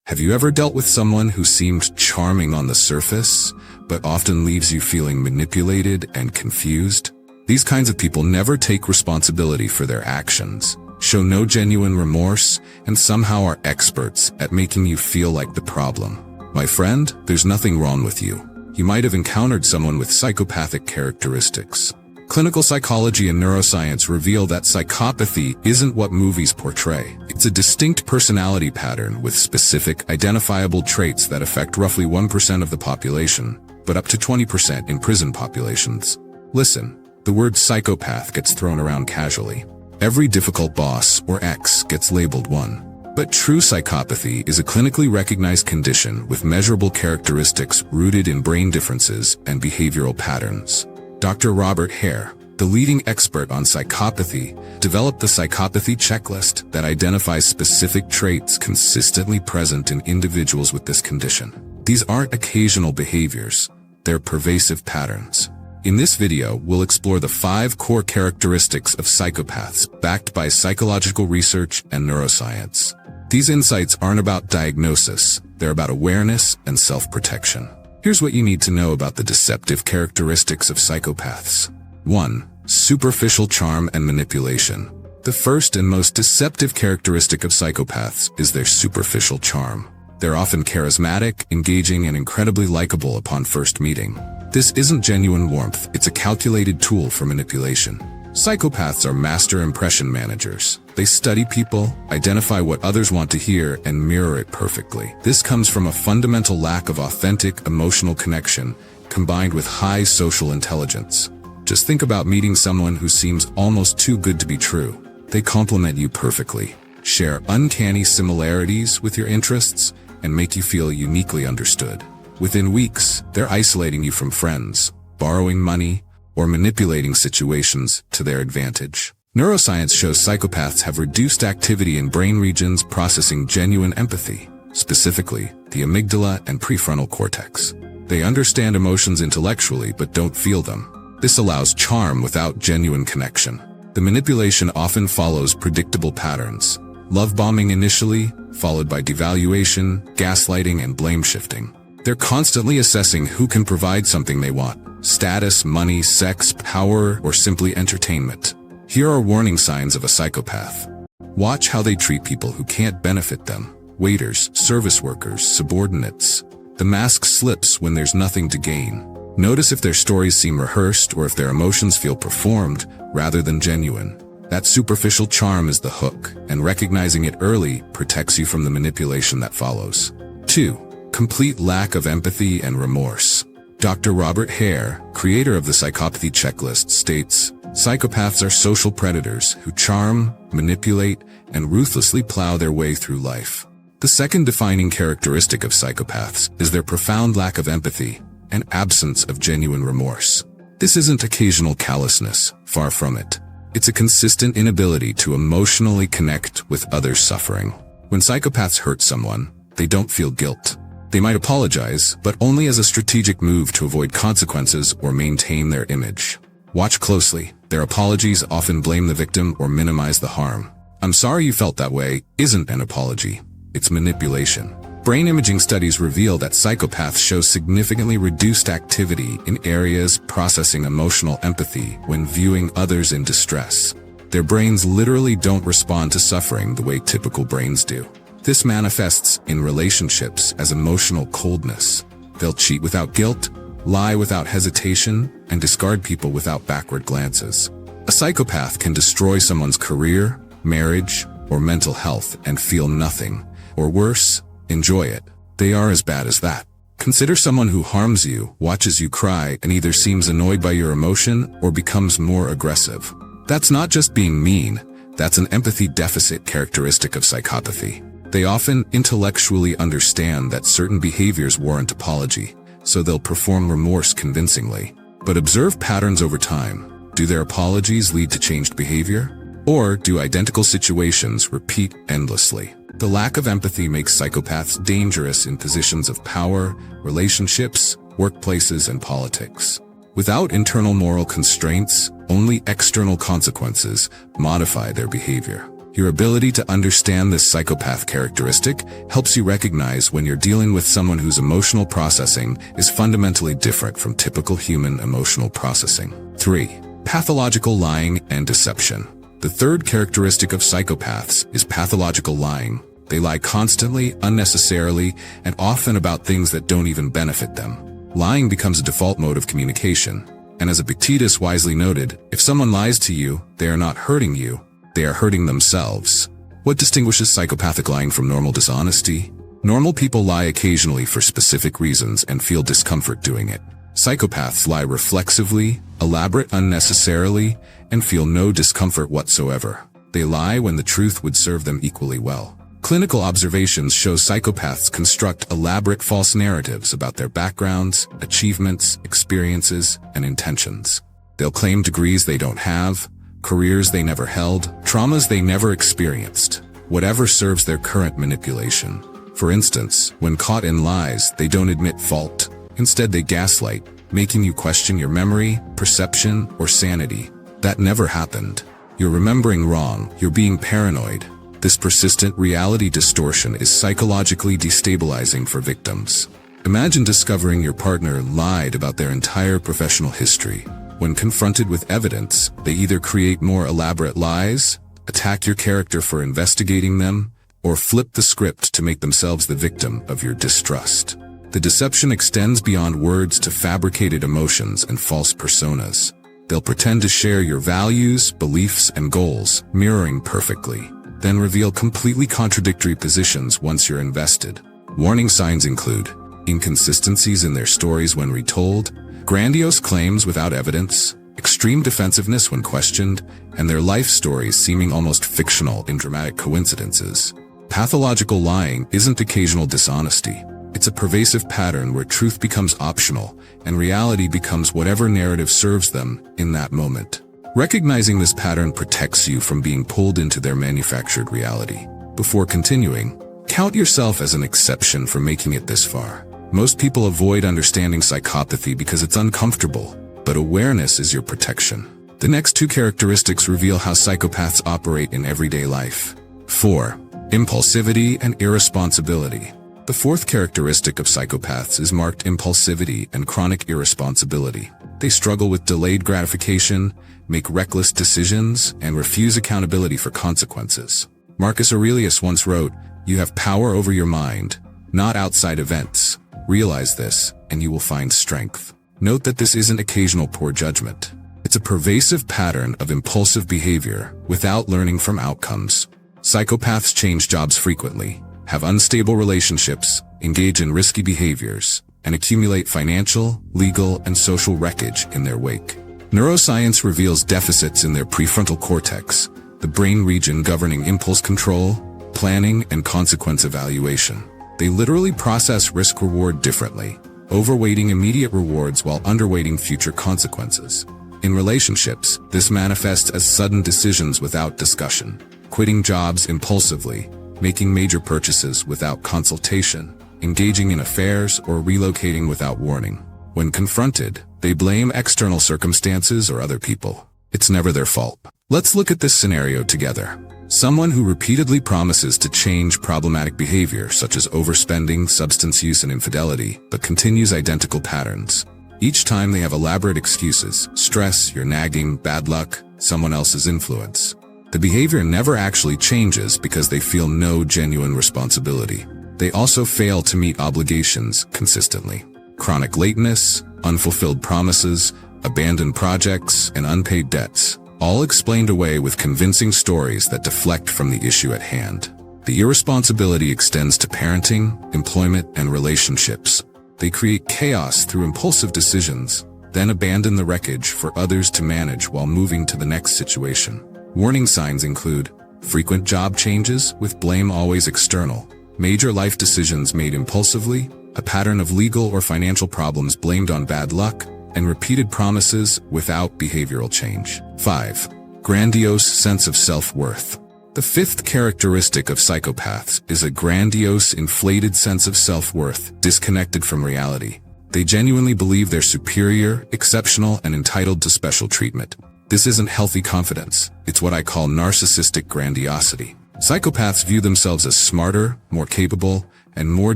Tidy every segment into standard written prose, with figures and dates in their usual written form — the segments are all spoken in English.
Have you ever dealt with someone who seemed charming on the surface, but often leaves you feeling manipulated and confused? These kinds of people never take responsibility for their actions, show no genuine remorse, and somehow are experts at making you feel like the problem. My friend, there's nothing wrong with you. You might have encountered someone with psychopathic characteristics. Clinical psychology and neuroscience reveal that psychopathy isn't what movies portray. It's a distinct personality pattern with specific, identifiable traits that affect roughly 1% of the population, but up to 20% in prison populations. Listen, the word psychopath gets thrown around casually. Every difficult boss or ex gets labeled one. But true psychopathy is a clinically recognized condition with measurable characteristics rooted in brain differences and behavioral patterns. Dr. Robert Hare, the leading expert on psychopathy, developed the Psychopathy Checklist that identifies specific traits consistently present in individuals with this condition. These aren't occasional behaviors, they're pervasive patterns. In this video, we'll explore the 5 core characteristics of psychopaths backed by psychological research and neuroscience. These insights aren't about diagnosis, they're about awareness and self-protection. Here's what you need to know about the deceptive characteristics of psychopaths. 1. Superficial charm and manipulation. The first and most deceptive characteristic of psychopaths is their superficial charm. They're often charismatic, engaging, and incredibly likable upon first meeting. This isn't genuine warmth, it's a calculated tool for manipulation. Psychopaths are master impression managers. They study people, identify what others want to hear, and mirror it perfectly. This comes from a fundamental lack of authentic emotional connection, combined with high social intelligence. Just think about meeting someone who seems almost too good to be true. They complement you perfectly, share uncanny similarities with your interests, and make you feel uniquely understood. Within weeks, they're isolating you from friends, borrowing money, or manipulating situations to their advantage. Neuroscience shows psychopaths have reduced activity in brain regions processing genuine empathy, specifically the amygdala and prefrontal cortex. They understand emotions intellectually but don't feel them. This allows charm without genuine connection. The manipulation often follows predictable patterns. Love bombing initially, followed by devaluation, gaslighting, and blame shifting. They're constantly assessing who can provide something they want: status, money, sex, power, or simply entertainment. Here are warning signs of a psychopath. Watch how they treat people who can't benefit them: waiters, service workers, subordinates. The mask slips when there's nothing to gain. Notice if their stories seem rehearsed or if their emotions feel performed rather than genuine. That superficial charm is the hook, and recognizing it early protects you from the manipulation that follows. 2. Complete lack of empathy and remorse. Dr. Robert Hare, creator of the Psychopathy Checklist, states, "Psychopaths are social predators who charm, manipulate, and ruthlessly plow their way through life." The second defining characteristic of psychopaths is their profound lack of empathy and absence of genuine remorse. This isn't occasional callousness, far from it. It's a consistent inability to emotionally connect with others' suffering. When psychopaths hurt someone, they don't feel guilt. They might apologize, but only as a strategic move to avoid consequences or maintain their image. Watch closely. Their apologies often blame the victim or minimize the harm. "I'm sorry you felt that way" isn't an apology. It's manipulation. Brain imaging studies reveal that psychopaths show significantly reduced activity in areas processing emotional empathy when viewing others in distress. Their brains literally don't respond to suffering the way typical brains do. This manifests in relationships as emotional coldness. They'll cheat without guilt, lie without hesitation, and discard people without backward glances. A psychopath can destroy someone's career, marriage, or mental health and feel nothing, or worse, enjoy it. They are as bad as that. Consider someone who harms you, watches you cry, and either seems annoyed by your emotion or becomes more aggressive. That's not just being mean, that's an empathy deficit characteristic of psychopathy. They often intellectually understand that certain behaviors warrant apology, so they'll perform remorse convincingly. But observe patterns over time. Do their apologies lead to changed behavior? Or do identical situations repeat endlessly? The lack of empathy makes psychopaths dangerous in positions of power, relationships, workplaces, and politics. Without internal moral constraints, only external consequences modify their behavior. Your ability to understand this psychopath characteristic helps you recognize when you're dealing with someone whose emotional processing is fundamentally different from typical human emotional processing. 3. Pathological lying and deception. The third characteristic of psychopaths is pathological lying. They lie constantly, unnecessarily, and often about things that don't even benefit them. Lying becomes a default mode of communication. And as Epictetus wisely noted, if someone lies to you, they are not hurting you, they are hurting themselves. What distinguishes psychopathic lying from normal dishonesty? Normal people lie occasionally for specific reasons and feel discomfort doing it. Psychopaths lie reflexively, elaborate unnecessarily, and feel no discomfort whatsoever. They lie when the truth would serve them equally well. Clinical observations show psychopaths construct elaborate false narratives about their backgrounds, achievements, experiences, and intentions. They'll claim degrees they don't have, careers they never held, traumas they never experienced, whatever serves their current manipulation. For instance, when caught in lies, they don't admit fault. Instead, they gaslight, making you question your memory, perception, or sanity. That never happened. You're remembering wrong, you're being paranoid. This persistent reality distortion is psychologically destabilizing for victims. Imagine discovering your partner lied about their entire professional history. When confronted with evidence, they either create more elaborate lies, attack your character for investigating them, or flip the script to make themselves the victim of your distrust. The deception extends beyond words to fabricated emotions and false personas. They'll pretend to share your values, beliefs, and goals, mirroring perfectly, then reveal completely contradictory positions once you're invested. Warning signs include inconsistencies in their stories when retold, grandiose claims without evidence, extreme defensiveness when questioned, and their life stories seeming almost fictional in dramatic coincidences. Pathological lying isn't occasional dishonesty. It's a pervasive pattern where truth becomes optional and reality becomes whatever narrative serves them in that moment. Recognizing this pattern protects you from being pulled into their manufactured reality. Before continuing, count yourself as an exception for making it this far. Most people avoid understanding psychopathy because it's uncomfortable, but awareness is your protection. The next two characteristics reveal how psychopaths operate in everyday life. 4. Impulsivity and irresponsibility. The fourth characteristic of psychopaths is marked impulsivity and chronic irresponsibility. They struggle with delayed gratification, make reckless decisions, and refuse accountability for consequences. Marcus Aurelius once wrote, "You have power over your mind, not outside events. Realize this, and you will find strength." Note that this isn't occasional poor judgment. It's a pervasive pattern of impulsive behavior without learning from outcomes. Psychopaths change jobs frequently, have unstable relationships, engage in risky behaviors, and accumulate financial, legal, and social wreckage in their wake. Neuroscience reveals deficits in their prefrontal cortex, the brain region governing impulse control, planning, and consequence evaluation. They literally process risk-reward differently, overweighting immediate rewards while underweighting future consequences. In relationships, this manifests as sudden decisions without discussion, quitting jobs impulsively, making major purchases without consultation, engaging in affairs, or relocating without warning. When confronted, they blame external circumstances or other people. It's never their fault. Let's look at this scenario together. Someone who repeatedly promises to change problematic behavior such as overspending, substance use, and infidelity, but continues identical patterns. Each time they have elaborate excuses: stress, you're nagging, bad luck, someone else's influence. The behavior never actually changes because they feel no genuine responsibility. They also fail to meet obligations consistently. Chronic lateness, unfulfilled promises, abandoned projects, and unpaid debts, all explained away with convincing stories that deflect from the issue at hand. The irresponsibility extends to parenting, employment, and relationships. They create chaos through impulsive decisions, then abandon the wreckage for others to manage while moving to the next situation. Warning signs include frequent job changes with blame always external, major life decisions made impulsively, a pattern of legal or financial problems blamed on bad luck, and repeated promises without behavioral change. 5. Grandiose sense of self-worth. The fifth characteristic of psychopaths is a grandiose, inflated sense of self-worth, disconnected from reality. They genuinely believe they're superior, exceptional, and entitled to special treatment. This isn't healthy confidence. It's what I call narcissistic grandiosity. Psychopaths view themselves as smarter, more capable, and more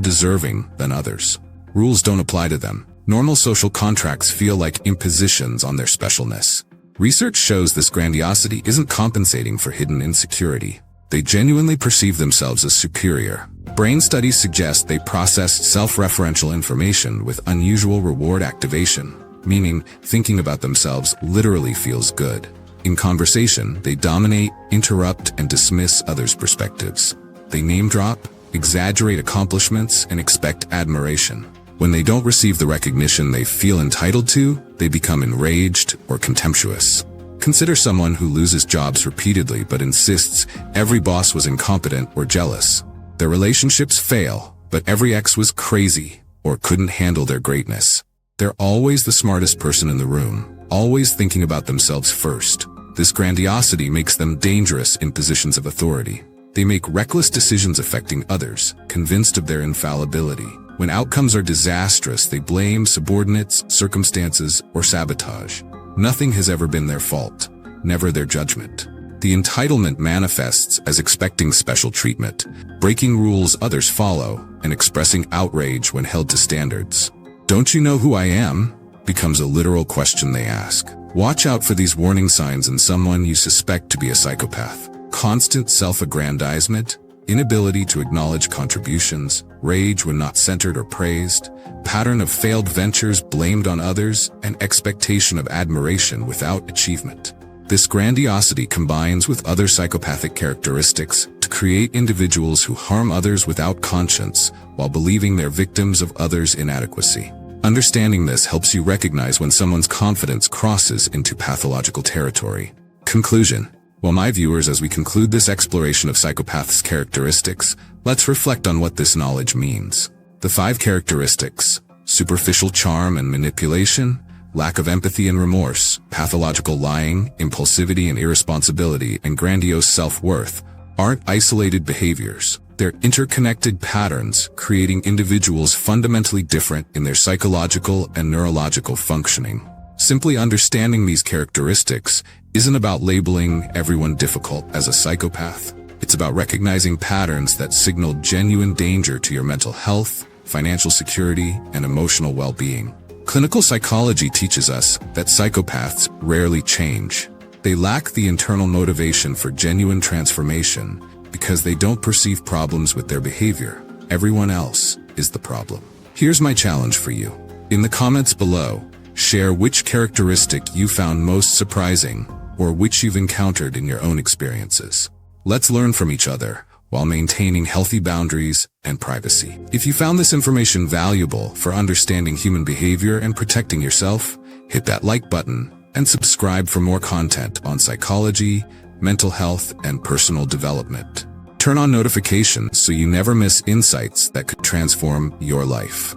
deserving than others. Rules don't apply to them. Normal social contracts feel like impositions on their specialness. Research shows this grandiosity isn't compensating for hidden insecurity. They genuinely perceive themselves as superior. Brain studies suggest they process self-referential information with unusual reward activation, meaning thinking about themselves literally feels good. In conversation, they dominate, interrupt, and dismiss others' perspectives. They name-drop, exaggerate accomplishments, and expect admiration. When they don't receive the recognition they feel entitled to, they become enraged or contemptuous. Consider someone who loses jobs repeatedly but insists every boss was incompetent or jealous. Their relationships fail, but every ex was crazy or couldn't handle their greatness. They're always the smartest person in the room, always thinking about themselves first. This grandiosity makes them dangerous in positions of authority. They make reckless decisions affecting others, convinced of their infallibility. When outcomes are disastrous, they blame subordinates, circumstances, or sabotage. Nothing has ever been their fault, never their judgment. The entitlement manifests as expecting special treatment, breaking rules others follow, and expressing outrage when held to standards. "Don't you know who I am?" becomes a literal question they ask. Watch out for these warning signs in someone you suspect to be a psychopath. Constant self-aggrandizement, inability to acknowledge contributions, rage when not centered or praised, pattern of failed ventures blamed on others, and expectation of admiration without achievement. This grandiosity combines with other psychopathic characteristics to create individuals who harm others without conscience while believing they're victims of others' inadequacy. Understanding this helps you recognize when someone's confidence crosses into pathological territory. Conclusion. Well, my viewers, as we conclude this exploration of psychopaths' characteristics, let's reflect on what this knowledge means. The 5 characteristics: superficial charm and manipulation, lack of empathy and remorse, pathological lying, impulsivity and irresponsibility, and grandiose self-worth, aren't isolated behaviors. They're interconnected patterns, creating individuals fundamentally different in their psychological and neurological functioning. Simply understanding these characteristics isn't about labeling everyone difficult as a psychopath. It's about recognizing patterns that signal genuine danger to your mental health, financial security, and emotional well-being. Clinical psychology teaches us that psychopaths rarely change. They lack the internal motivation for genuine transformation because they don't perceive problems with their behavior. Everyone else is the problem. Here's my challenge for you. In the comments below, share which characteristic you found most surprising or which you've encountered in your own experiences. Let's learn from each other while maintaining healthy boundaries and privacy. If you found this information valuable for understanding human behavior and protecting yourself, hit that like button and subscribe for more content on psychology, mental health, and personal development. Turn on notifications so you never miss insights that could transform your life.